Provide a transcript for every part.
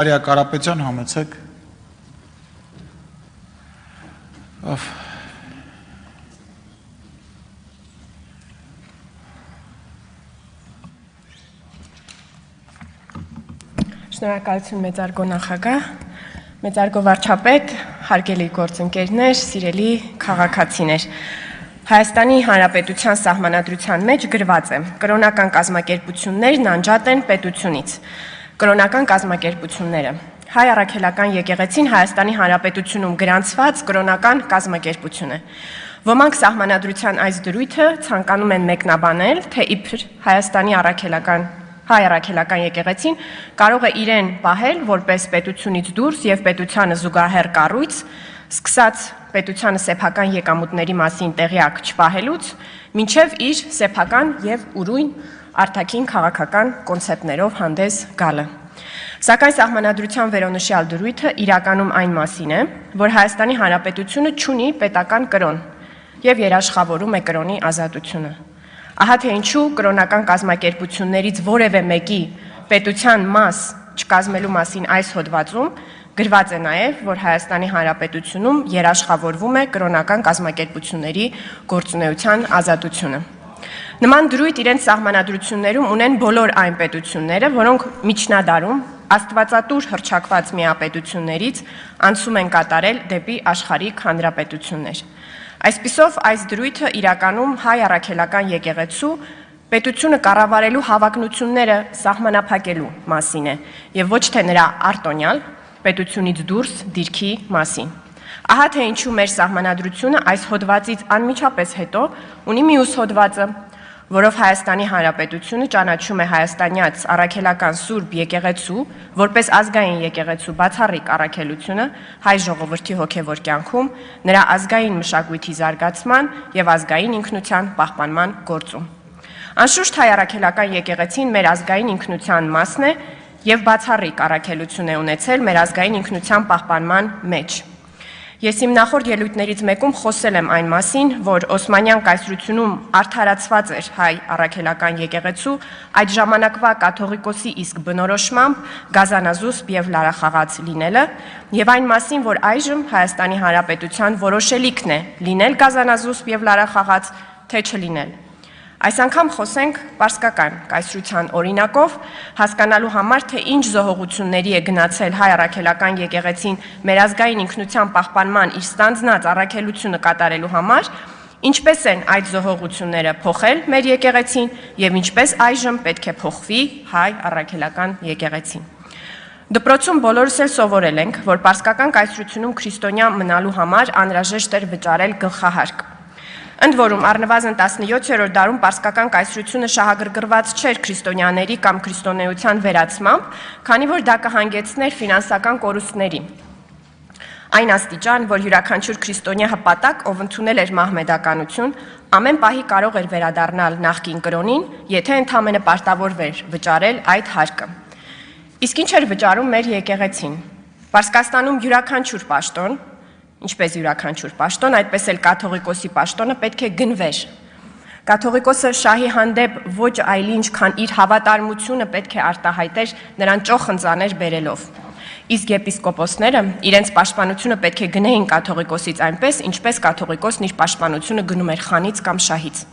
Արիա Կարապետյան, համեցեք։ Շնորհակալություն մեծարգո նախագահ, մեծարգո վարչապետ, հարգելի գործընկերներ, սիրելի քաղաքացիներ։ Հայաստանի Հանրապետության Սահմանադրության մեջ գրված է. կրոնական կազմակերպություններն անջատ են պետությունից։ Կրոնական կազմակերպությունները Հայ առաքելական եկեղեցին Հայաստանի Հանրապետությունում գրանցված կրոնական կազմակերպություն է։ Ոմանք սահմանադրության այս դրույթը ցանկանում են մեկնաբանել, թե իբր Հայաստանի Հայ առաքելական եկեղեցին կարող է իրեն պահել որպես պետությունից դուրս եւ պետությանը զուգահեռ կառույց, սկսած պետությանը սեփական եկամուտների մասին տեղյակ չպահելուց, մինչև իր սեփական եւ ուրույն արտաքին քաղաքական կոնցեպտներով հանդես գալը։ Սակայն սահմանադրության վերոնշյալ դրույթը իրականում այն մասին է, որ Հայաստանի Հանրապետությունը չունի պետական կրոն եւ երաշխավորում է կրոնի ազատությունը։ Ահա թե ինչու կրոնական կազմակերպություններից որևէ մեկի պետության մաս չկազմելու մասին այս հոդվածում գրված է նաև, որ Հայաստանի Հանրապետությունում երաշխավորվում է կրոնական կազմակերպությունների գործունեության ազատությունը։ Նման դրույթ իրենց սահմանադրություններում ունեն բոլոր այն պետությունները, որոնք միջնադարում աստվածատուր հռչակված միապետություններից անցում են կատարել դեպի աշխարհիկ հանրապետություններ։ Այսպիսով, այս դրույթը իրականում Հայ առաքելական եկեղեցու պետությունը կառավարելու հավակնությունները սահմանափակելու մասին է եւ ոչ թե նրա արտոնյալ պետությունից դուրս դիրքի մասին։ Ահա թե ինչու մեր սահմանադրությունը այս հոդվածից անմիջապես հետո ունի մյուս հոդվածը, որով Հայաստանի Հանրապետությունը ճանաչում է հայաստանյաց առաքելական Սուրբ եկեղեցու որպես ազգային եկեղեցու բացառիկ առաքելությունը հայ ժողովրդի հոգևոր կյանքում, նրա ազգային մշակույթի զարգացման եւ ազգային ինքնության պահպանման գործում։ Անշուշտ հայ առաքելական եկեղեցին մեր ազգային ինքնության մասն է եւ բացառիկ առաքելություն է ունեցել մեր ազգային ինքնության պահպանման մեջ։ Ես իմ նախորդ ելույթներից մեկում խոսել եմ այն մասին, որ Օսմանյան կայսրությունում արդարացված էր հայ առաքելական եկեղեցու այդ ժամանակվա կաթողիկոսի իսկ բնորոշմամբ գազանազուսպ եւ լարախաղաց լինելը եւ այն մասին, որ այժմ Հայաստանի Հանրապետության որոշելիքն է լինել գազանազուսպ եւ լարախաղաց, թե չլինել։ Այս անգամ խոսենք պարսկական կայսրության օրինակով, հասկանալու համար, թե ինչ զոհողությունների է գնացել հայ առաքելական եկեղեցին մեր ազգային ինքնության պահպանման իր ստանձնած առաքելությունը կատարելու համար, ինչպես են այդ զոհողությունները փոխել մեր եկեղեցին եւ ինչպես այժմ պետք է փոխվի հայ առաքելական եկեղեցին։ Դպրոցում բոլորս էլ սովորել ենք, որ պարսկական կայսրությունում քրիստոնյա մնալու համար անհրաժեշտ էր վճարել գլխահարկ։ Ընդ որում առնվազն 17-րդ դարում պարսկական կայսրությունը շահագրգռված չէր քրիստոնյաների կամ քրիստոնեության վերացմամբ, քանի որ դա կհանգեցներ ֆինանսական կորուստների։ Այն աստիճան, որ յուրաքանչյուր քրիստոնյա հպատակ, ով ընդունել էր մահմեդականություն, ամեն պահի կարող էր վերադառնալ նախկին կրոնին, եթե ընդամենը պարտավորվեր վճարել այդ հարկը։ Իսկ ինչ էր վճարում մեր եկեղեցին։ Պարսկաստանում յուրաքանչյուր պաշտոն, ինչպես յուրաքանչյուր պաշտոն, այդպես էլ կաթողիկոսի պաշտոնը պետք է գնվեր։ Կաթողիկոսը շահի հանդեպ ոչ այլ ինչ, քան իր հավատարմությունը պետք է արտահայտեր նրան ճոխ ընծաներ բերելով։ Իսկ եպիսկոպոսները իրենց պաշտպանությունը պետք է գնեին կաթողիկոսից այնպես, ինչպես կաթողիկոսն իր պաշտպանությունը գնում էր խանից կամ շահից։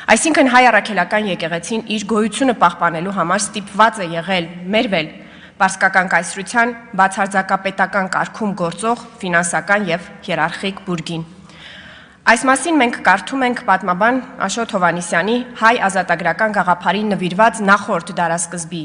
Այսինքն հայ առաքելական եկեղեցին իր գոյությունը պահպանելու համար ստիպված է եղել մերվել պարսկական կայսրության բացարձակապետական կարգում գործող ֆինանսական եւ հիերարխիկ բուրգին։ Այս մասին մենք կարդում ենք պատմաբան Աշոտ Հովհաննիսյանի հայ ազատագրական գաղափարին նվիրված նախորդ դարասկզբի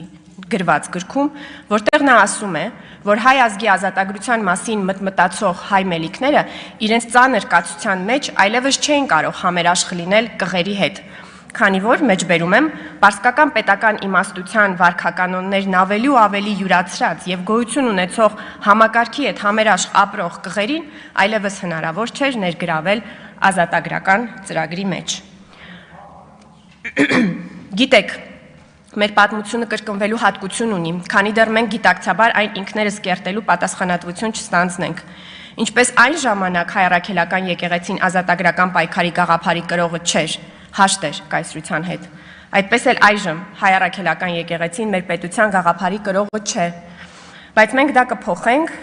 գրված գրքում, որտեղ նա ասում է, որ հայ ազգի ազատագրության մասին մտածող հայ մելիքները իրենց ծանր կացության մեջ այլևս չէին կարող համերաշխ լինել կղերի հետ։ Քանի որ, մեջբերում եմ, պարսկական պետական իմաստության վարքականոններն ավելի ու ավելի յուրացրած եւ գոյություն ունեցող համակարգի հետ համերաշխ ապրող կղերին այլևս հնարավոր չէր ներգրավել ազատագրական ծրագրի մեջ։ Գիտեք, մեր պատմությունը կրկնվելու հատկություն ունի, քանի դեռ մենք գիտակցաբար այն ինքներս կերտելու պատասխանատվություն չստանձնենք։ Ինչպես այն ժամանակ հայ առաքելական եկեղեցին ազատագրական պայքարի գաղափարի կրողը չէր, հաշտ էր կայսրության հետ։ Այդպես էլ այժմ հայ առաքելական եկեղեցին մեր պետության գաղափարի կրողը չէ։ Բայց մենք դա կփոխենք,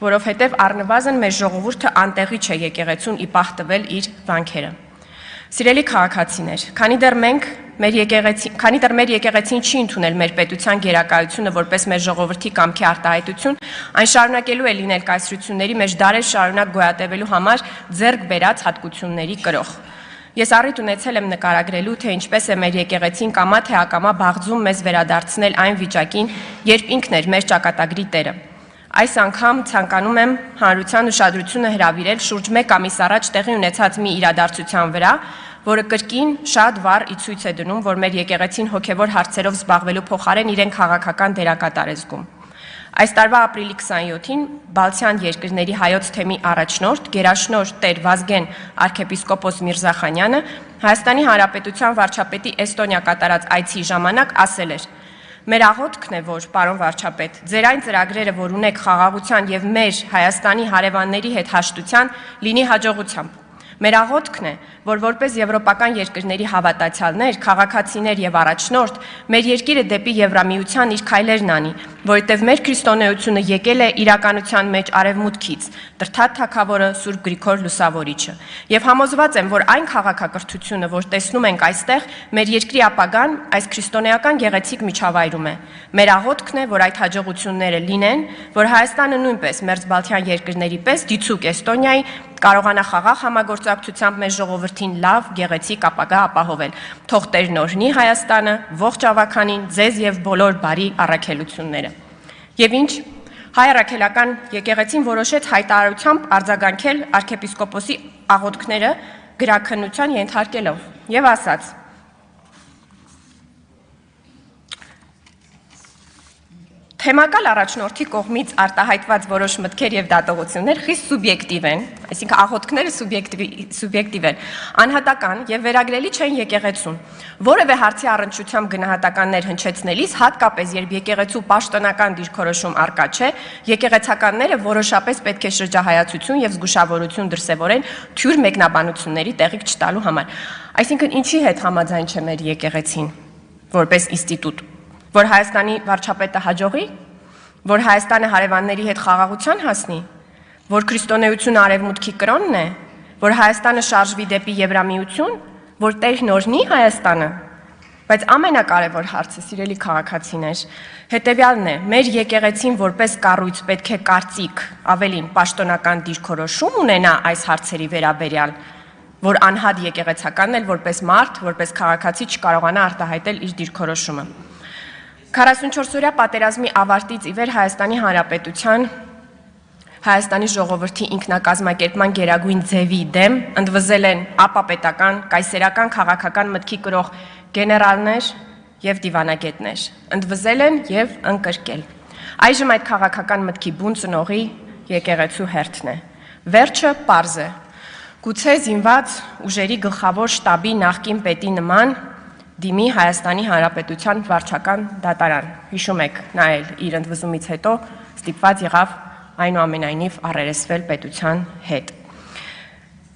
որովհետև առնվազն մեր ժողովուրդը անտեղի չէ եկեղեցուն ի պահ տվել իր վանքերը։ Սիրելի քաղաքացիներ, քանի դեռ մեր եկեղեցին չի ընդունել մեր պետության գերակայությունը որպես մեր ժողովրդի կամքի արտահայտություն, այն շարունակելու է լինել կայսրությունների մեջ դարեր շարունակ գոյատևելու համար ձեռք բերած հատկությունների կրող։ Ես առիթ ունեցել եմ նկարագրելու, թե ինչպես է մեր եկեղեցին կամա թե ակամա բաղձում մեզ վերադարձնել այն վիճակին, երբ ինքն էր մեր ճակատագրի տերը։ Այս անգամ ցանկանում եմ հանրության ուշադրությունը հրավիրել շուրջ 1 ամիս առաջ տեղի ունեցած մի իրադարձության վրա, որը կրկին շատ վառ ի ցույց է դնում, որ մեր եկեղեցին հոգևոր հարցերով զբաղվելու փոխարեն իրեն քաղաքական դերակատար է զգում։ Այս տարվա ապրիլի 27-ին Բալթյան երկրների հայոց թեմի առաջնորդ գերաշնորհ Տեր Վազգեն arczepiskopos Միրզախանյանը Հայաստանի Հանրապետության վարչապետի Էստոնիա կատարած այցի ժամանակ ասել էր. «Մեր աղոթքն է, որ պարոն վարչապետ, ձեր այն ծրագրերը, որ ունեք խաղաղության եւ մեր Հայաստանի հարևանների հետ հաշտության, լինի հաջողությամբ։ Մեր աղոթքն է, որ որպես եվրոպական երկրների հավատացյալներ, քաղաքացիներ եւ առաջնորդ, մեր երկիրը դեպի Եվրամիության իր քայլերն անի, որովհետեւ մեր քրիստոնեությունը եկել է իրականության մեջ արևմուտքից, Տրթատ թագավորը Սուրբ Գրիգոր Լուսավորիչը։ Եվ համոզված եմ, որ այն քաղաքակրթությունը, որ տեսնում ենք այստեղ, մեր երկրի ապագան այս քրիստոնեական գեղեցիկ միջավայրում է։ Մեր աղոթքն է, որ այդ հաջողությունները լինեն, որ Հայաստանը նույնպես մերձբալթյան երկրների պես դիցուկ Էստոնիայի կարողանա խաղաղ համագործակցությամբ մեր ժողովրդին լավ, գեղեցիկ ապագա ապահովել։ Թող Տերն օրհնի Հայաստանը, ողջ ավականին, ձեզ եւ բոլոր բարի առաքելությունները։ Եվ ինչ, հայ առաքելական եկեղեցին որոշեց հայտարարությամբ արձագանքել arczepiskoposի աղոթքները գրաքննության ենթարկելով եւ ասաց. Թեմակալ առաջնորդի կողմից արտահայտված որոշ մտքեր եւ դատողություններ խիստ սուբյեկտիվ են, այսինքն աղոթքները սուբյեկտիվ են, անհատական եւ վերագրելի չեն եկեղեցուն։ Որևէ հարցի առնչությամբ գնահատականներ հնչեցնելիս, հատկապես երբ եկեղեցու պաշտոնական դիրքորոշում առկա չէ, եկեղեցականները որոշապես պետք է շրջահայացություն եւ զգուշավորություն դրսեւորեն թյուր մեկնաբանությունների տեղիք չտալու համար։ Այսինքն ինչի հետ համաձայն չէ մեր եկեղեցին որպես ինստիտուտ, որ Հայաստանի վարչապետը հաջողի, որ Հայաստանը հարևանների հետ խաղաղության հասնի, որ քրիստոնեությունը արևմուտքի կրոնն է, որ Հայաստանը շարժվի դեպի Եվրամիություն, որ Տերն օրհնի Հայաստանը։ Բայց ամենակարևոր հարցը, սիրելի քաղաքացիներ, հետևյալն է. մեր եկեղեցին որպես կառույց պետք է կարծիք, ավելին պաշտոնական դիրքորոշում ունենա այս հարցերի վերաբերյալ, որ անհատ եկեղեցականն էլ որպես մարդ, որպես քաղաքացի չկարողանա արտահայտել իր դիրքորոշումը։ 44-օրյա պատերազմի ավարտից ի վեր Հայաստանի Հանրապետության Հայաստանի ժողովրդի ինքնակազմակերպման գերագույն ձևի դեմ ընդվզել են ապապետական, կայսերական քաղաքական մտքի կրող գեներալներ եւ դիվանագետներ, ընդվզել են եւ ընկրկել։ Այժմ այդ քաղաքական մտքի բուն ծնողի եկեղեցու հերթն է։ Վերջը պարզ է։ Գուցե զինված ուժերի գլխավոր շտաբի նախկին պետի նման դիմի Հայաստանի Հանրապետության վարչական դատարան։ Հիշում եք, նա էլ իր ընդվզումից հետո ստիպված եղավ այնուամենայնիվ առերեսվել պետության հետ։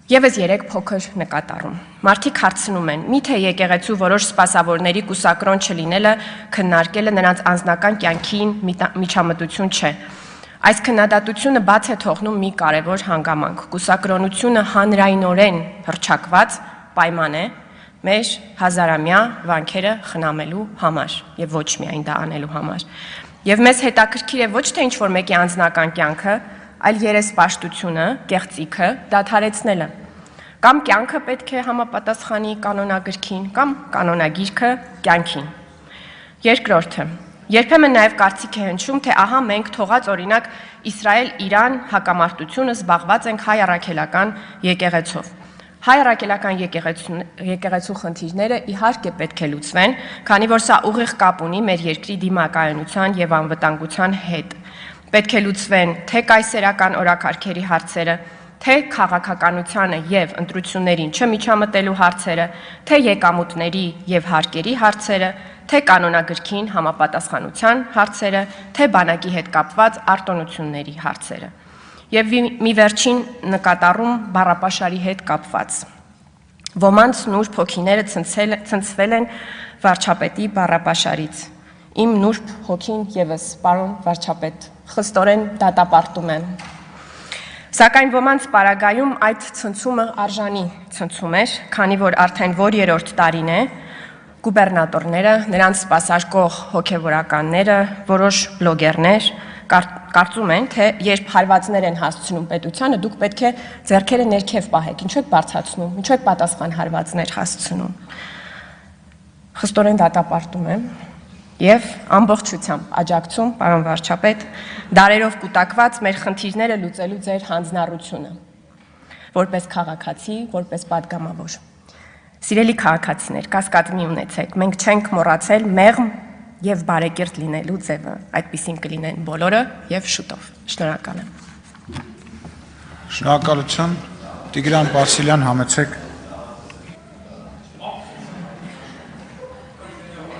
Եվս 3 փոքր նկատառում։ Մարդիկ հարցնում են, միթե եկեղեցու որոշ սպասավորների կուսակրոն չլինելը քննարկելը նրանց անձնական կյանքին միջամտություն չէ։ Այս քննադատությունը բաց է թողնում մի կարևոր հանգամանք։ Կուսակրոնությունը հանրայնորեն հռչակված պայման է մեր հազարամյա վանքերը խնամելու համար եւ ոչ միայն դա անելու համար։ Եվ մեզ հետաքրքիր է ոչ թե ինչ-որ մեկի անձնական կյանքը, այլ երեսպաշտությունը, կեղծիքը դադարեցնելը։ Կամ կյանքը պետք է համապատասխանի կանոնագրքին, կամ կանոնագիրքը կյանքին։ Երկրորդը, երբեմն նաև կարծիք է հնչում, թե ահա մենք թողած օրինակ Իսրայել-Իրան հակամարտությունը զբաղված ենք հայ առաքելական եկեղեցով։ Հայ առաքելական եկեղեցու խնդիրները իհարկե պետք է լուծվեն, քանի որ սա ուղիղ կապ ունի մեր երկրի դիմակայունության եւ անվտանգության հետ։ Պետք է լուծվեն թե կայսերական օրակարգերի հարցերը, թե քաղաքականությանը եւ ընտրություններին չմիջամտելու հարցերը, թե եկամուտների եւ հարկերի հարցերը, թե կանոնագրքին համապատասխանության հարցերը, թե բանակի հետ կապված արտոնությունների հարցերը։ Եվ մի վերջին նկատառում բառապաշարի հետ կապված։ Ոմանց նուրբ հոգիները ցնցվել են վարչապետի բառապաշարից։ Իմ նուրբ հոգին եւս, պարոն վարչապետ, խստորեն դատապարտում եմ։ Սակայն ոմանց պարագայում այդ ցնցումը արժանի ցնցում էր, քանի որ արդեն որ երրորդ տարին է, գուբերնատորները, նրանց սպասարկող հոգևորականները, որոշ բլոգերներ կարծում են, թե երբ հարվածներ են հասցնում պետությանը, դուք պետք է ձեռքերը ներքև պահեք, ինչու եք բարձրացնում, ինչու եք պատասխան հարվածներ հասցնում։ Խստորեն դատապարտում եմ եւ ամբողջությամբ աջակցում, պարոն վարչապետ, դարերով կուտակված մեր խնդիրները լուծելու ձեր հանձնառությունը, որպես քաղաքացի, որպես падգամավոր։ Սիրելի քաղաքացիներ, կասկած մի ունեցեք, մենք չենք մոռացել մեղմ եւ բարեկիրթ լինելու ձևը, այդպիսին կլինեն բոլորը եւ շուտով։ Շնորհակալ եմ։ Շնորհակալություն, Տիգրան Պարսիլյան, համեցեք։